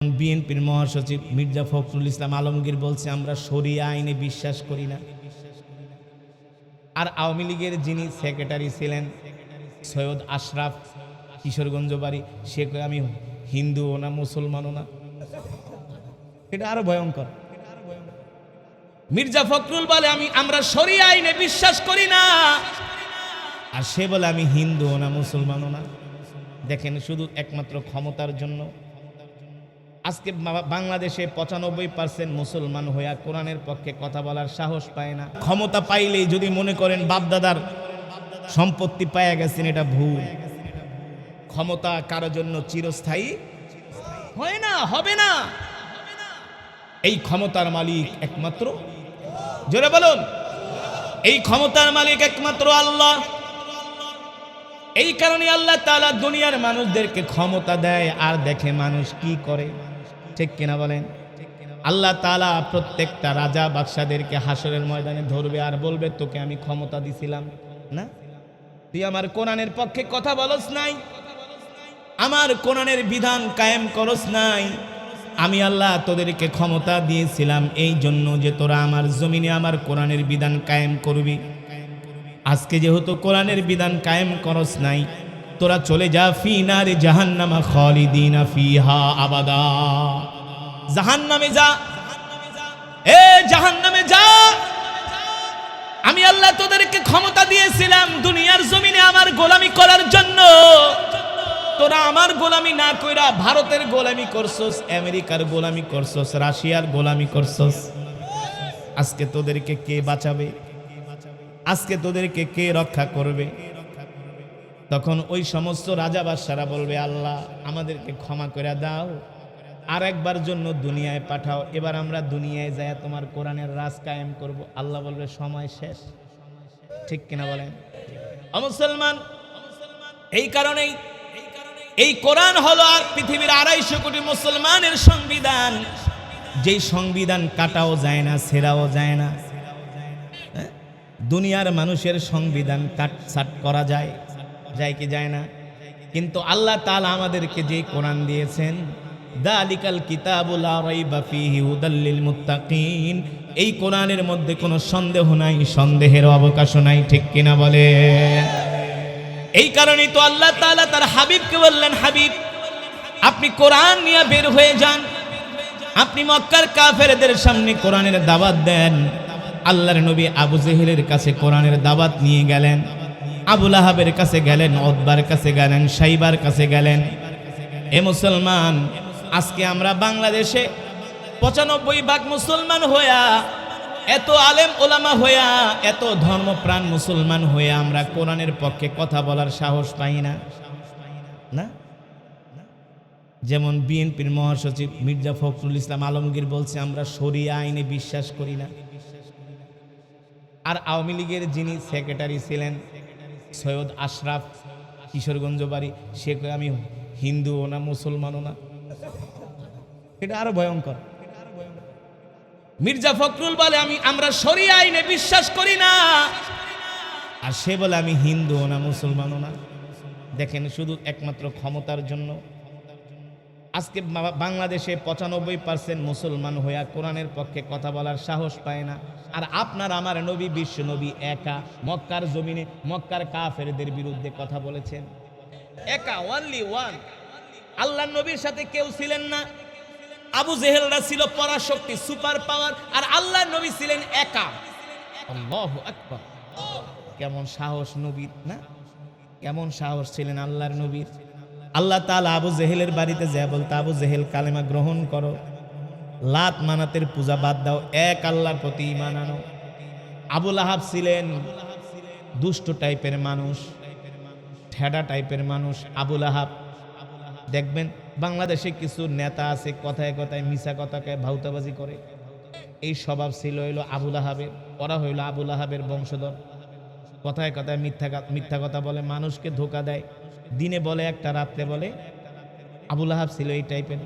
বিএনপির মহাসচিব মির্জা ফখরুল ইসলাম আলমগীর বলছে আমরা শরিয়া আইনে বিশ্বাস করি না। আর আওয়ামী লীগের যিনি সেক্রেটারি ছিলেন সৈয়দ আশরাফ, কিশোরগঞ্জ বাড়ি, সে কয় আমি হিন্দুও না মুসলমানও না। এটা আরো ভয়ঙ্কর। মির্জা ফখরুল বলে আমরা শরিয়া আইনে বিশ্বাস করি না, আর সে বলে আমি হিন্দুও না মুসলমানও না। দেখেন, শুধু একমাত্র ক্ষমতার জন্য আজকে বাংলাদেশে 95% মুসলমান হইয়া কোরআনের পক্ষে কথা বলার সাহস পায় না। ক্ষমতা পাইলেই যদি মনে করেন বাপদাদার সম্পত্তি পাইয়া গেছেন, এটা ভুল। ক্ষমতা কারোর জন্য চিরস্থায়ী হয় না, হবে না। এই ক্ষমতার মালিক একমাত্র, জোরে বলুন, এই ক্ষমতার মালিক একমাত্র আল্লাহ। এই কারণে আল্লাহ তাআলা দুনিয়ার মানুষদেরকে ক্ষমতা দেয় আর দেখে মানুষ কি করে, ঠিক কিনা বলেন? আল্লাহ তাআলা প্রত্যেকটা রাজা বাদশাদেরকে হাসরের ময়দানে ধরবে আর বলবে তোকে আমি ক্ষমতা দিছিলাম না, তুই আমার কোরআনের পক্ষে কথা বলস নাই, আমার কোরআনের বিধান কায়েম করস নাই। আমি আল্লাহ তোদেরকে ক্ষমতা দিয়েছিলাম এই জন্য যে তোরা আমার জমিনে আমার কোরআনের বিধান কায়েম করবি। আজকে যেহেতু কোরআনের বিধান কায়েম করস নাই, তোরা চলে যা ফি নারে জাহান্নামা খালিদিনা ফিহা আবাদা। জাহান্নামে যা, এ জাহান্নামে যা। আমি আল্লাহ তোদেরকে ক্ষমতা দিয়েছিলাম দুনিয়ার জমিনে আমার গোলামি করার জন্য। তোরা আমার গোলামি না কইরা ভারতের গোলামি করছস, আমেরিকার গোলামি করছস, রাশিয়ার গোলামি করছস। আজকে তোদেরকে কে বাঁচাবে? আজকে তোদেরকে কে রক্ষা করবে? তখন ওই সমস্ত রাজা বাদশারা বলবে আল্লাহ আমাদেরকে ক্ষমা করে দাও, আর একবার জন্য দুনিয়ায় পাঠাও, এবার আমরা দুনিয়ায় যাই তোমার কোরআনের রাজ কায়েম করব। আল্লাহ বলবে সময় শেষ, ঠিক কিনা বলেন? মুসলমান, এই কারণেই এই কোরআন হলো আর পৃথিবীর 250 কোটি মুসলমানের সংবিধান, যেই সংবিধান কাটাও যায় না, ছেঁড়াও যায় না। দুনিয়ার মানুষের সংবিধান কাটছাট করা যায়, যায় কি যায় না? কিন্তু আল্লাহ তাআলা আমাদেরকে যে কোরআন দিয়েছেন, যালিকাল কিতাবুল লা রাইবা ফীহি হুদাল লিল মুত্তাকিন, এই কোরআনের মধ্যে কোনো সন্দেহ নাই, সন্দেহের অবকাশ নাই, ঠিক কিনা বলে? এই কারণেই তো আল্লাহ তাআলা তার হাবিবকে বললেন, হাবিব আপনি কোরআন নিয়ে বের হয়ে যান, আপনি মক্কার কাফেরদের সামনে কোরআনের দাওয়াত দেন। আল্লাহর নবী আবু জেহেলের কাছে কোরআনের দাওয়াত নিয়ে গেলেন, আবু লাহাবের কাছে গেলেন, উতবার কাছে গেলেন, সাইবার কাছে গেলেন। এ মুসলমান, আজকে আমরা বাংলাদেশে 95% মুসলমান হইয়া, এত আলেম ওলামা হইয়া, এত ধর্মপ্রাণ মুসলমান হইয়া আমরা কোরআনের পক্ষে কথা বলার সাহস পাই না। না, যেমন বিএনপির মহাসচিব মির্জা ফখরুল ইসলাম আলমগীর বলছে আমরা শরিয়া আইনে বিশ্বাস করি না। আর আওয়ামী লীগের যিনি সেক্রেটারি ছিলেন সৈয়দ আশরাফ, কিশোরগঞ্জ বাড়ি, সে কয় আমি হিন্দুও না মুসলমানও না। এটা আরো ভয়ঙ্কর। মির্জা ফখরুল বলে আমরা শরিয়া আইনে বিশ্বাস করি না, আর সে বলে আমি হিন্দুও না মুসলমানও না। দেখেন, শুধু একমাত্র ক্ষমতার জন্য আজকে বাংলাদেশে 95% মুসলমান হইয়া কোরআনের পক্ষে কথা বলার সাহস পায় না। আর আপনার আমার নবী, বিশ্ব নবী একা মক্কার জমিনে মক্কার কাফেরদের বিরুদ্ধে কথা বলেছেন, একা, ওয়ানলি ওয়ান। আল্লাহর নবীর সাথে কেউ ছিলেন না। আবু জেহেলরা ছিল পরাশক্তি, সুপার পাওয়ার, আর আল্লাহর নবী ছিলেন একা। আল্লাহু আকবার! কেমন সাহস নবীর না, কেমন সাহস ছিলেন আল্লাহর নবীর। আল্লাহ তাআলা আবু জেহেলের বাড়িতে যায় বলতে, আবু জেহেল কালেমা গ্রহণ করো, লাত মানাতের পূজা বাদ দাও, এক আল্লাহর প্রতি ঈমান আনো। আবু লাহাব ছিলেন দুষ্ট টাইপের মানুষ, ঠেডা টাইপের মানুষ। আবু লাহাব, দেখবেন বাংলাদেশে কিছু নেতা আছে কথায় কথায় মিছা কথাকে ভাউতাবাজি করে, এই স্বভাব ছিল হইল আবু লাহাবের। ওরা হইল আবু লাহাবের বংশধর, কথায় কথায় মিথ্যা কথা বলে, মানুষকে ধোকা দেয়, দিনে বলে একটা, রাত্রে বলে। আবু লাহাব ছিল এই টাইপের।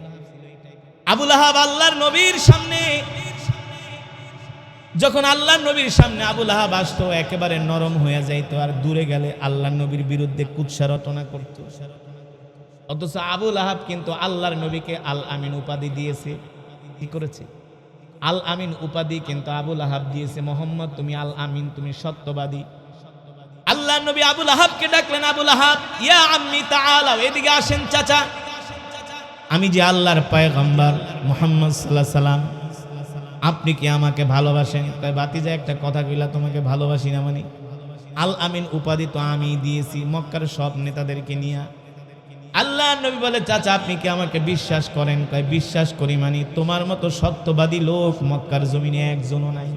আবু লাহাব আল্লাহর নবীর সামনে, যখন আল্লাহর নবীর সামনে আবু লাহাব আসতো, একেবারে নরম হয়ে যাইতো, আর দূরে গেলে আল্লাহর নবীর বিরুদ্ধে কুৎসা রটনা করত। অথচ আবুল আহাব কিন্তু আল্লাহর নবীকে আল আমিন উপাধি দিয়েছে। কি করেছে? আল আমিন উপাধি কিন্তু আবুল আহাব দিয়েছে, মোহাম্মদ তুমি আল আমিন, তুমি সত্যবাদী। আল্লাহ নবী আবুল আহাবকে ডাকলেন, আবুল আহাব ইয়া আম্মি তাআলাও, এদিকে আসেন চাচা, আমি যে আল্লাহর পয়গম্বর মুহাম্মদ সাল্লাল্লাহু আলাইহি সাল্লাম, আপনি কি আমাকে ভালোবাসেন? তাই বাতিজা একটা কথা কইলা, তোমাকে ভালোবাসি না মানে? আল আমিন উপাধি তো আমি দিয়েছি মক্কার সব নেতাদেরকে নিয়ে। আল্লাহ নবী বলে, চাচা আপনি কি আমাকে বিশ্বাস করেন? কয় বিশ্বাস করি মানে তোমার মতো সত্যবাদী লোক মক্কার জমিনে একজনও নাই,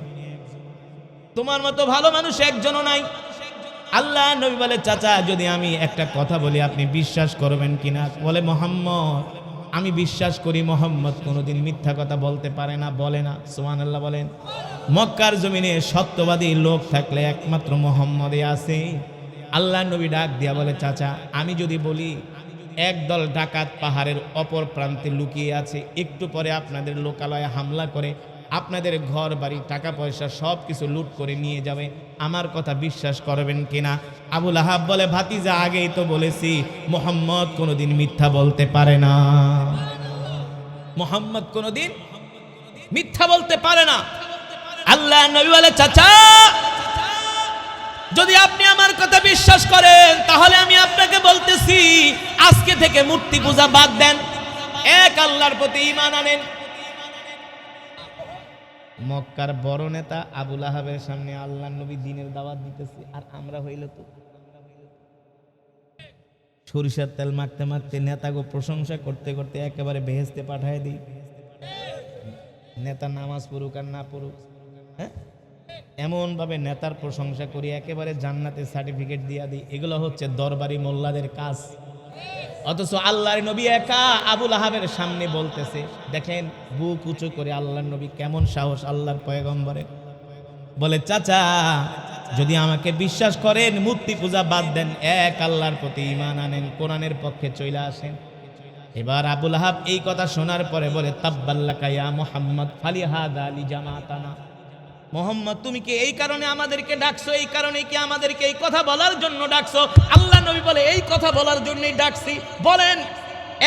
তোমার মতো ভালো মানুষ একজনও নাই। আল্লাহ নবী বলে, চাচা যদি আমি একটা কথা বলি আপনি বিশ্বাস করবেন কিনা? বলে, মোহাম্মদ আমি বিশ্বাস করি, মোহাম্মদ কোনোদিন মিথ্যা কথা বলতে পারে না, বলে না। সুবহানাল্লাহ বলেন। মক্কার জমিনে সত্যবাদী লোক থাকলে একমাত্র মোহাম্মদই আছে। আল্লাহ নবী ডাক দিয়া বলে, চাচা আমি যদি বলি একদল ডাকাত পাহাড়ের অপর প্রান্তে লুকিয়ে আছে, একটু পরে আপনাদের লোকালয়ে হামলা করে আপনাদের ঘর বাড়ি টাকা পয়সা সব কিছু লুট করে নিয়ে যাবে, আমার কথা বিশ্বাস করবেন কিনা? আবুল আহাব বলে, ভাতিজা আগেই তো বলেছি মুহাম্মদ কোনোদিন মিথ্যা বলতে পারে না, মুহাম্মদ কোনোদিন মিথ্যা বলতে পারে না। আল্লাহ নবী বলে, চাচা যদি আপনি আমার কথা বিশ্বাস করেন তাহলে আমি আপনাকে বলতেছি আজকে থেকে মূর্তি পূজা বাদ দেন, এক আল্লাহর প্রতি ঈমান আনেন। মক্কার বড় নেতা আবুল আহাবের সামনে আল্লাহর নবী দ্বীনের দাওয়াত দিতেছে, আর আমরা হইল তো সরিষার তেল মাখতে মাখতে নেতাগো প্রশংসা করতে করতে একেবারে বেহেশতে পাঠায় দিই। নেতা নামাজ পড়ুক আর না পড়ুক, হ্যাঁ এমন ভাবে নেতার প্রশংসা করি একেবারে জান্নাতের সার্টিফিকেট দিয়া দিই। এগুলো হচ্ছে দরবারি মোল্লাদের কাজ। অথচ আল্লাহর নবী একা আবুল আহাবের সামনে বলতেছে, দেখেন বুক উঁচু করে আল্লাহর নবী কেমন সাহস আল্লাহর পয়গম্বরে। বলে, চাচা যদি আমাকে বিশ্বাস করেন মূর্তি পূজা বাদ দেন, এক আল্লাহর প্রতি ঈমান আনেন, কোরআনের পক্ষে চলে আসেন। এবার আবুল আহাব এই কথা শোনার পরে বলে, তাব্বাল্লাকা ইয়া মুহাম্মদ ফালিহাদা লি জামাতানা, মোহাম্মদ তুমি কি এই কারণে আমাদেরকে ডাকছো? এই কারণে কি আমাদেরকে এই কথা বলার জন্য ডাকছো? আল্লাহ নবী বলে, এই কথা বলার জন্যই ডাকছি। বলেন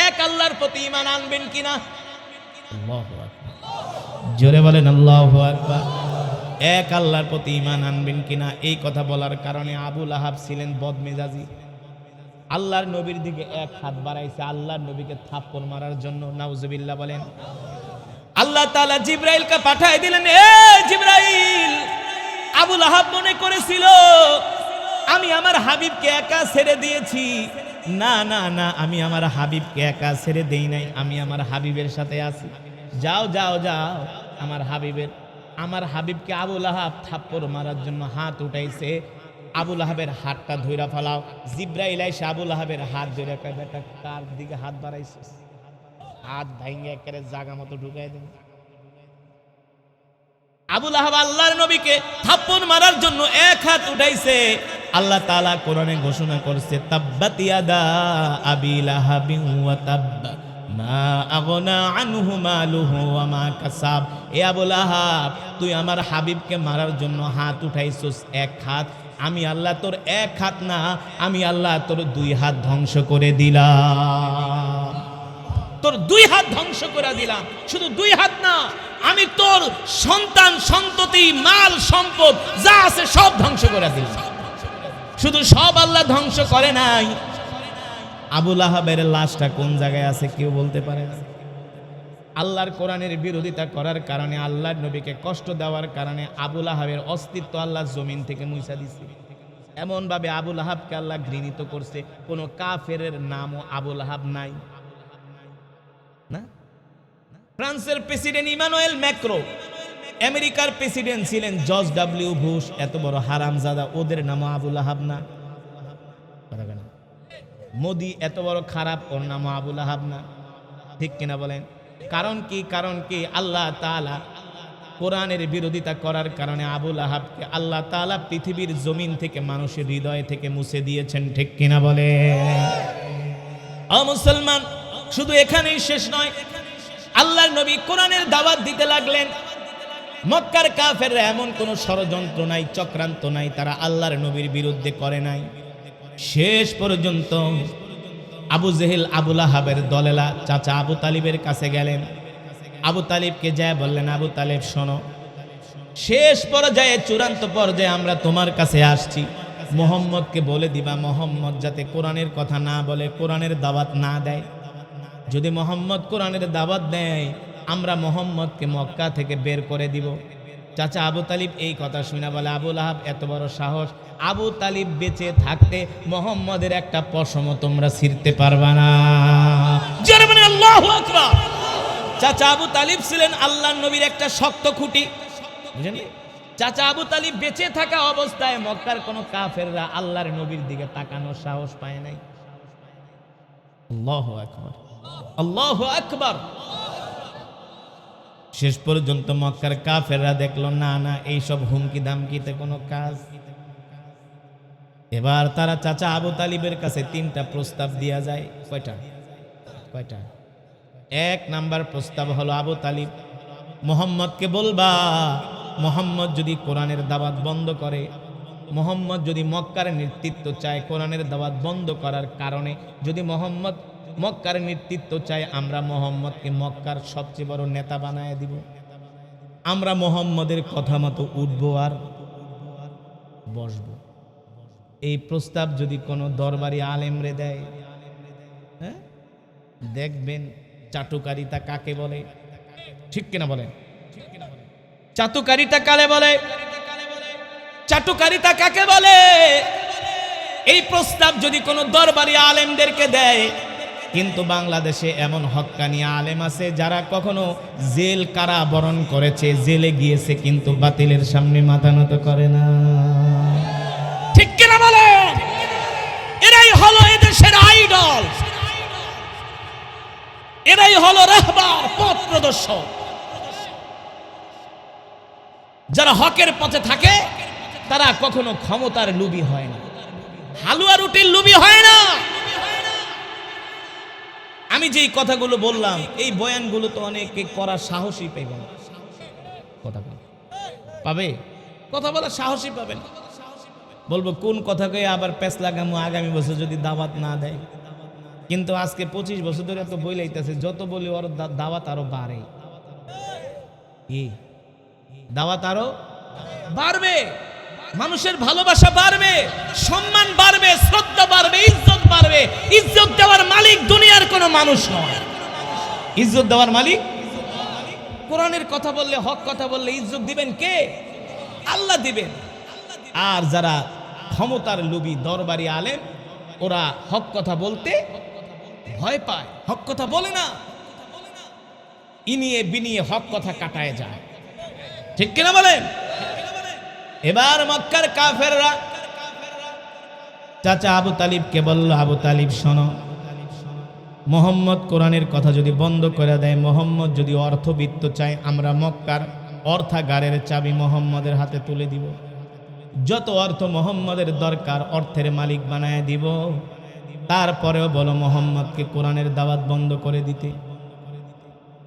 এক আল্লাহর প্রতি ঈমান আনবেন কিনা? আল্লাহু আকবার, জোরে বলেন আল্লাহু আকবার। এক আল্লাহর প্রতি ঈমান আনবেন কিনা? এই কথা বলার কারণে আবুল আহাব ছিলেন বদমেজাজি। আল্লাহর নবীর দিকে এক হাত বাড়াইছে আল্লাহর নবীকে থাপ্পড় মারার জন্য। নাউজুবিল্লাহ বলেন। আল্লাহ তাআলা জিবরাইলকে পাঠিয়ে দিলেন, এ জিবরাইল, আবুল আহাব মনে করেছিল আমি আমার হাবিবকে একা ছেড়ে দিয়েছি। না না না, আমি আমার হাবিবকে একা ছেড়ে দেই নাই, আমি আমার হাবিবের সাথে আছি। যাও যাও যাও, আমার হাবিবকে আবুল আহাব থাপ্পড় মারার জন্য হাত উঠাইছে, আবুল আহাবের হাতটা ধইরা ফেলাও। জিবরাইল এসে আবুল আহাবের হাত ধরে কয়, বেটা কার দিকে হাত বাড়াইছিস? হাত ভাঙে একেবারে জায়গা মতো ঢুকাই দেন। আবুল আহাব আল্লাহর নবীকে থাপ্পড় মারার জন্য এক হাত উঠাইছে। আল্লাহ তাআলা কোরআনে ঘোষণা করছে, তাব্বাত ইয়াদা আবি লাহাবিন ওয়া তাব্ব মা আগনা আনহু মালুহু ওয়া মা কাসাব। এ আবুল আহাব, তুই আমার হাবিবকে মারার জন্য হাত উঠাইছস এক হাত, আমি আল্লাহ তোর এক হাত না, আমি আল্লাহ তোর দুই হাত ধ্বংস করে দিলাম। তোর দুই হাত ধ্বংস করে দিলাম। শুধু দুই হাত না, আমি তোর সন্তান সন্ততি মাল সম্পদ যা আছে সব ধ্বংস করে দিলাম। শুধু সব আল্লাহ ধ্বংস করে নাই, আবুল আহাবের লাশটা কোন জায়গায় আছে কেউ বলতে পারে না। আল্লাহর কোরআনের বিরোধিতা করার কারণে, আল্লাহর নবীকে কষ্ট দেওয়ার কারণে আবুল আহাবের অস্তিত্ব আল্লাহ জমিন থেকে মুছা দিছে। এমন ভাবে আবুল আহাবকে আল্লাহ ঘৃণিত করছে, কোন কাফেরের নামও আবুল আহাব নাই। না, ফ্রান্সের প্রেসিডেন্ট ইমানুয়েল ম্যাক্রো, আমেরিকার প্রেসিডেন্ট ছিলেন জর্জ ডব্লিউ বুশ, এত বড় হারামজাদা, ওদের নামও আবুল আহাব না। মোদি এত বড় খারাপ, ওর নামও আবুল আহাব না। ঠিক কিনা বলেন? কারণ কি? কারণ কি? আল্লাহ তাআলা কোরআনের বিরোধিতা করার কারণে আবুল আহাবকে আল্লাহ তাআলা পৃথিবীর জমিন থেকে মানুষের হৃদয় থেকে মুছে দিয়েছেন। ঠিক কিনা বলে? ও মুসলমান, শুধু এখানেই শেষ নয়, আল্লাহর নবী কোরআনের দাওয়াত দিতে লাগলেন। মক্কার কাফেররা এমন কোন ষড়যন্ত্র নাই, চক্রান্ত নাই, তারা আল্লাহর নবীর বিরুদ্ধে করে নাই। শেষ পর্যন্ত আবু জেহেল আবু লাহাবের দলেলা চাচা আবু তালিবের কাছে গেলেন। আবু তালিবকে যায় বললেন, আবু তালিব শোনো, শেষ পর্যায়ে চূড়ান্ত পর্যায়ে আমরা তোমার কাছে আসছি, মুহাম্মদকে বলে দিবা মুহাম্মদ যাতে কোরআনের কথা না বলে, কোরআনের দাওয়াত না দেয়। যদি মুহাম্মদ কোরআনের দাওয়াত দেয় আমরা মুহাম্মদকে মক্কা থেকে বের করে দিব। চাচা আবু তালিব এই কথা শুনে বলে, আবু লাহাব এত বড় সাহস, আবু তালিব বেঁচে থাকতে মুহাম্মদের একটা পশমও তোমরা ছিঁড়তে পারবা না। জোরে বলেন আল্লাহু আকবার। চাচা আবু তালিব ছিলেন আল্লাহর নবীর একটা শক্ত খুঁটি, বুঝলেন? চাচা আবু তালিব বেঁচে থাকা অবস্থায় মক্কার কোনো কাফেররা আল্লাহর নবীর দিকে তাকানোর সাহস পায় নাই। আল্লাহু আকবার, আল্লাহু আকবার। শেষ পর্যন্ত মক্কার কাফেররা দেখলো না না এইসব হুমকি দামকিতে কোনো কাজ। এবার তারা চাচা আবু তালিবের কাছে 3টা প্রস্তাব দেয়া যায়। কয়টা? 1 নাম্বার প্রস্তাব হলো, আবু তালিব মুহাম্মদকে বলবা মুহাম্মদ যদি কোরআনের দাওয়াত বন্ধ করে, মুহাম্মদ যদি মক্কার নেতৃত্ব চায়, কোরআনের দাওয়াত বন্ধ করার কারণে যদি মুহাম্মদ মক্কার নেতৃত্ব চায়, আমরা মুহাম্মদকে মক্কার সবচেয়ে বড় নেতা বানায় দিব। আমরা মুহাম্মদের কথা মতো উঠবো আর বসবো। এই প্রস্তাব যদি কোনো দরবারি আলেমরে দেয়, হ্যাঁ, দেখবেন চাটুকারিতা কাকে বলে, ঠিক কিনা বলেন? চাটুকারিতা কাকে বলে? চাটুকারিতা কাকে বলে? এই প্রস্তাব যদি কোনো দরবারি আলেমদেরকে দেয়, কিন্তু বাংলাদেশে এমন হক্কানি আলেম আছে যারা কখনো জেল কারাবরণ করেছে, জেলে গিয়েছে, কিন্তু বাতিলের সামনে মাথা নত করে না, ঠিক কিনা বলে? এরাই হলো এদেশের আইডল, এরাই হলো রাহবার, পথ প্রদর্শক। যারা হকের পথে থাকে তারা কখনো ক্ষমতার লোভী হয় না, হালুয়া রুটির লোভী হয় না। আমি যেই কথাগুলো বললাম, এই বয়ানগুলো তো অনেকে করার সাহসই পাবে না। কথা বলার সাহসই পাবেন। বলবো কোন কথাকে আবার পেছ লাগামো আগামী বছর যদি দাওয়াত না দেয়। কিন্তু আজকে 25 বছর ধরে তো বই লাইতেছে, যত বলি ওর দাওয়াত আরো বাড়ে, দাওয়াত আরো বাড়বে, মানুষের ভালোবাসা বাড়বে, সম্মান বাড়বে, শ্রদ্ধা বাড়বে, ইজ্জত বাড়বে। ইজ্জত দেওয়ার মালিক দুনিয়ার কোনো মানুষ নয়, ইজ্জত দেওয়ার মালিক কোরআনের কথা বললে, হক কথা বললে ইজ্জত দিবেন কে? আল্লাহ দিবেন। আর যারা ক্ষমতার লোভী দরবারি আলেম, ওরা হক কথা বলতে ভয় পায়, হক কথা বলে না, ইনিয়ে বিনিয়ে হক কথা কাটায় যায়, ঠিক কিনা বলেন? এবার মক্কার কাফেররা চাচা আবু তালিবকে বলল, আবু তালিব শোনো, মুহাম্মদ কোরআনের কথা যদি বন্ধ করে দেয়, মুহাম্মদ যদি অর্থবিত্ত চায়, আমরা মক্কার অর্থাগারের চাবি মুহাম্মদের হাতে তুলে দিব। যত অর্থ মুহাম্মদের দরকার অর্থের মালিক বানায় দিব। তারপরেও বলো মুহাম্মদকে কোরআনের দাওয়াত বন্ধ করে দিতে।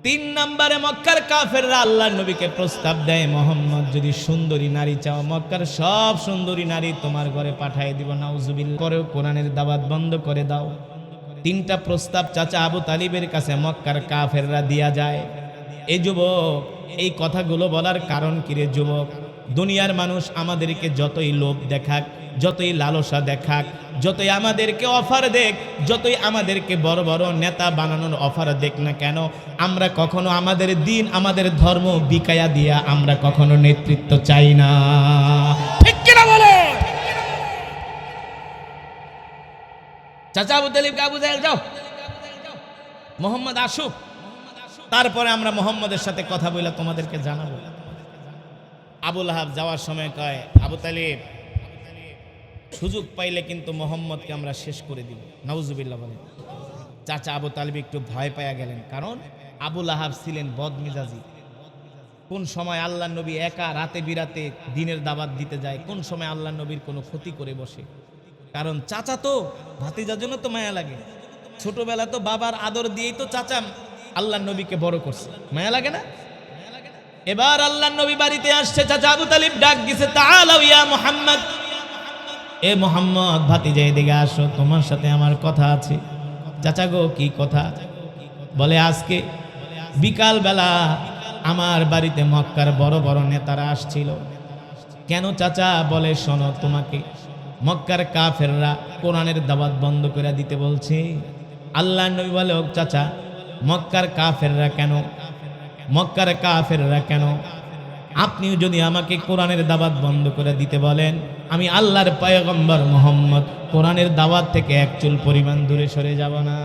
3 নম্বরে মক্কার কাফেররা আল্লাহর নবীকে প্রস্তাব দেয়, মুহাম্মদ যদি সুন্দরী নারী চাও, মক্কার সব সুন্দরী নারী তোমার ঘরে পাঠিয়ে দিব। নাউজুবিল্লাহ। পরেও কোরআনের দাওয়াত বন্ধ করে দাও। 3টা প্রস্তাব চাচা আবু তালিবের কাছে মক্কার কাফেররা দিয়া যায়। এই যুবক, এই কথাগুলো বলার কারণ কি রে যুবক? দুনিয়ার মানুষ আমাদেরকে যতই লোভ দেখাক, যতই লালসা দেখাক, যতই আমাদেরকে অফার দেখ, যতই আমাদেরকে বড় বড় নেতা বানানোর অফার দেখ না কেন, আমরা কখনো আমাদের দিন, আমাদের ধর্ম বিকায়া দিয়া আমরা কখনো নেতৃত্ব চাই না, ঠিক কিনা বলে? চাচা আবু তালিবকে আবু জাহেল যাও, মুহাম্মদ আসুক, তারপরে আমরা মুহাম্মদের সাথে কথা বলে তোমাদেরকে জানাবো। আবু লাহাব যাওয়ার সময় কয়, আবু তালিব সুযোগ পাইলে কিন্তু মুহাম্মদকে আমরা শেষ করে দিব। নাউজুবিল্লাহ বলেন। চাচা আবু তালিব একটু ভয় পাইয়া গেলেন, কারণ আবু লাহাব ছিলেন বদমিজাজি। কোন সময় আল্লাহ নবী একা রাতে বিরাতে দিনের দাওয়াত দিতে যায়, কোন সময় আল্লাহ নবীর কোনো ক্ষতি করে বসে। কারণ চাচা তো ভাতিজার জন্য তো মায়া লাগে, ছোটবেলা তো বাবার আদর দিয়েই তো চাচা আল্লাহ নবীকে বড় করছে, মায়া লাগে না? এবার আল্লাহ নবী বাড়িতে আসছে, চাচা আবু তালিব ডাক দিছে, তাআলাউ ইয়া মুহাম্মদ, এ মুহাম্মদ ভাতিজা এদিকে আসো, তোমার সাথে আমার কথা আছে। চাচা গো কি কথা? বলে আজকে বিকাল বেলা আমার বাড়িতে মক্কার বড় বড় নেতারা আসছিল। কেন চাচা? বলে শোনো, তোমাকে মক্কার কাফেররা কোরআনের দাওয়াত বন্ধ করে দিতে বলছে। আল্লাহ নবী বলে, ও চাচা, মক্কার কাফেররা কেন? মক্কার কাফেররা কেন? আপনিও যদি আমাকে কোরআনের দাওয়াত বন্ধ করে দিতে বলেন, আমি আল্লাহর পয়গম্বর মুহাম্মদ কোরআনের দাওয়াত থেকে এক চুল পরিমাণ দূরে সরে যাব না।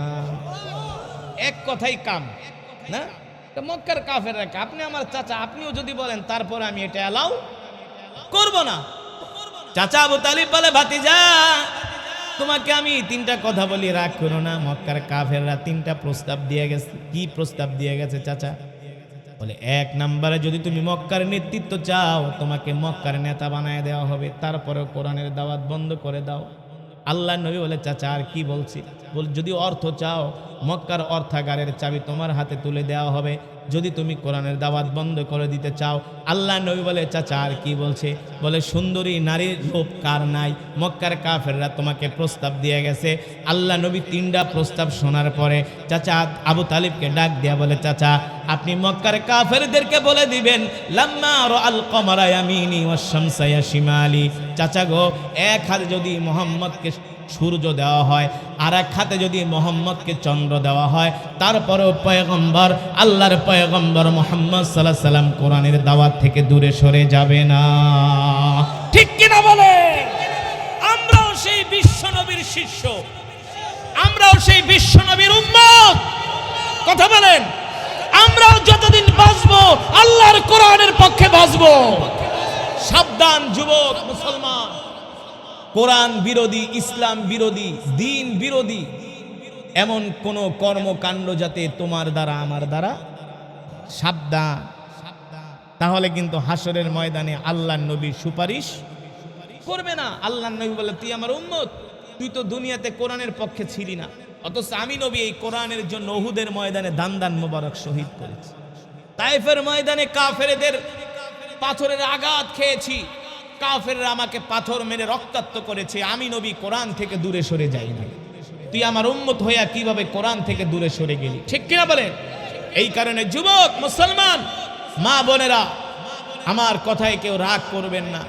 এক কথাই কাম না? তো মক্কার কাফেররা, আপনি আমার চাচা, আপনিও যদি বলেন, তারপর আমি এটা অ্যালাউ করব না। চাচা আবু তালিব বলে, ভাতিজা, তোমাকে আমি তিনটা কথা বলি, রাগ করো না। মক্কার কাফেররা তিনটা প্রস্তাব দিয়ে গেছে। কি প্রস্তাব দিয়ে গেছে চাচা? বলে, এক নম্বরে যদি তুমি মক্কার নেতৃত্ব চাও, তোমাকে মক্কার নেতা বানায় দেওয়া হবে, তারপরে কোরআনের দাওয়াত বন্ধ করে দাও। আল্লাহ নবী বলে, চাচা আর কি বলছি? বল, যদি অর্থ চাও, মক্কার অর্থাগারের চাবি তোমার হাতে তুলে দেওয়া হবে, যদি তুমি কোরআনের দাওয়াত বন্ধ করে দিতে চাও। আল্লাহ নবী বলে, চাচা আর কি বলছে? বলে, সুন্দরী নারীর রূপ কার নাই? মক্কার কাফেররা তোমাকে প্রস্তাব দিয়ে গেছে। আল্লাহ নবী তিনটা প্রস্তাব শোনার পরে চাচা আবু তালিবকে ডাক দিয়া বলে, চাচা আপনি মক্কার কাফেরদেরকে বলে দিবেন, লাম্মা রাআল কমারা ইয়ামিনি ওয়াশ শামসা ইয়াশিমালি। চাচা গো, এক হাতে যদি মুহাম্মদকে সূর্য দেওয়া হয়, আর এক হাতে যদি মুহাম্মদকে চন্দ্র দেওয়া হয়, তারপরেও পয়গম্বর, আল্লাহর পয়গম্বর মুহাম্মদ সাল্লাল্লাহু আলাইহি সাল্লাম কোরআনের দাওয়াত থেকে দূরে সরে যাবে না। ঠিক কিনা বলে? আমরাও সেই বিশ্ব নবীর শিষ্য, আমরাও সেই বিশ্ব নবীর উম্মত। কথা বলেন, আমরাও যতদিন বাঁচবো আল্লাহর কোরআনের পক্ষে বাঁচবো। সাবধান যুবক মুসলমান, কোরআন বিরোধী, ইসলাম বিরোধী, দ্বীন বিরোধী এমন কোন কর্মকাণ্ড যাতে তোমার দ্বারা আমার দ্বারা, সাবধান। তাহলে কিন্তু হাসরের ময়দানে আল্লাহর নবীর সুপারিশ করবে না। আল্লাহর নবী বলে, তুই আমার উম্মত, তুই তো দুনিয়াতে কোরআনের পক্ষে ছিলি না, অথচ আমি নবী এই কোরআনের জন্য উহুদের ময়দানে দান দান মোবারক শহীদ করেছি। তায়েফের ময়দানে কাফেরদের পাথরের আঘাত খেয়েছি, কাফেররা আমাকে পাথর মেরে রক্তাক্ত করেছে, আমি নবী কোরআন থেকে দূরে সরে যাই না। তুই আমার উম্মত হইয়া কিভাবে কোরআন থেকে দূরে সরে গেলি? ঠিক কিনা বলেন? এই কারণে যুবক মুসলমান মা বোনেরা, আমার কথায় কেউ রাগ করবেন না।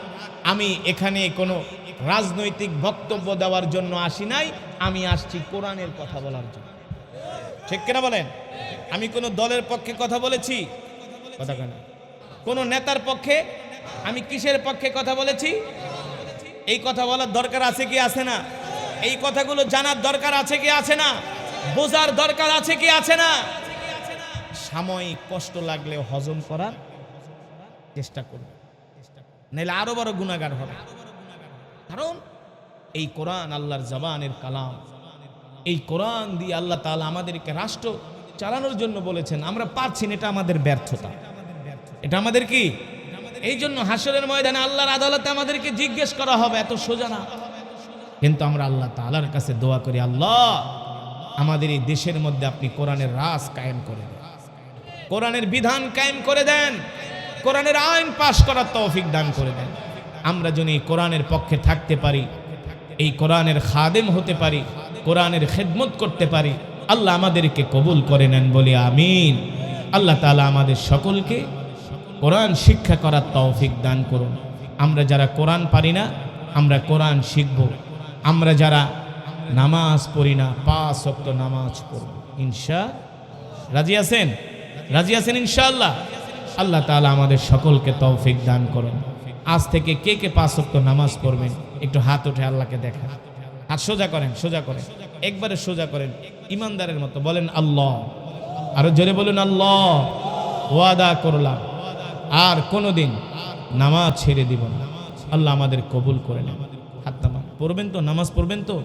আমি এখানে কোনো রাজনৈতিক বক্তব্য দেওয়ার জন্য আসি নাই, আমি আসছি কোরআনের কথা বলার জন্য। ঠিক কিনা বলেন? আমি কোনো দলের পক্ষে কথা বলেছি? কথা কেন? কোনো নেতার পক্ষে? আমি কিসের পক্ষে কথা বলেছি? এই কথা বলার দরকার আছে কি আছে না? এই কথাগুলো জানার দরকার আছে কি আছে না? বোঝার দরকার আছে কি আছে না? সাময়িক কষ্ট লাগলেও হজম করার চেষ্টা করবে, নাহলে আরো বড় গুনাহগার হবে। কারণ এই কোরআন আল্লাহর জবানের কালাম। এই কোরআন দিয়ে আল্লাহ তাআলা আমাদেরকে রাষ্ট্র চালানোর জন্য বলেছেন। আমরা পারছি না, এটা আমাদের ব্যর্থতা, এটা আমাদের কি? এই জন্য হাসরের ময়দানে আল্লাহর আদালতে আমাদেরকে জিজ্ঞেস করা হবে, এত সোজা না। কিন্তু আমরা আল্লাহ তাআলার কাছে দোয়া করি, আল্লাহ আমাদের এই দেশের মধ্যে আপনি কোরআনের রাজ কায়েম করে দেন, কোরআনের বিধান কায়েম করে দেন, কোরআনের আইন পাশ করার তৌফিক দান করে দেন। আমরা যেন এই কোরআনের পক্ষে থাকতে পারি, এই কোরআনের খাদেম হতে পারি, কোরআনের খেদমত করতে পারি। আল্লাহ আমাদেরকে কবুল করে নেন, বলি আমিন। আল্লাহ তাআলা আমাদের সকলকে কোরআন শিক্ষা করার তৌফিক দান করুন। আমরা যারা কোরআন পারি না, আমরা কোরআন শিখব। আমরা যারা নামাজ পড়ি না, 5 ওয়াক্ত নামাজ পড়ব ইনশাআল্লাহ। রাজি আছেন? রাজি আছেন ইনশাআল্লাহ? আল্লাহ তাআলা আমাদের সকলকে তৌফিক দান করুন। আজ থেকে কে কে 5 ওয়াক্ত নামাজ পড়বেন একটু হাত উঠে আল্লাহকে দেখান। হাত সোজা করেন, সোজা করেন, একবারে সোজা করেন, ইমানদারের মতো বলেন আল্লাহ। আরো জোরে বলুন আল্লাহ। ওয়াদা করলাম আর কোনোদিন নামাজ ছেড়ে দিব না। আল্লাহ আমাদের কবুল করে নেন। হাত নামান পড়বেন তো? নামাজ পড়বেন তো?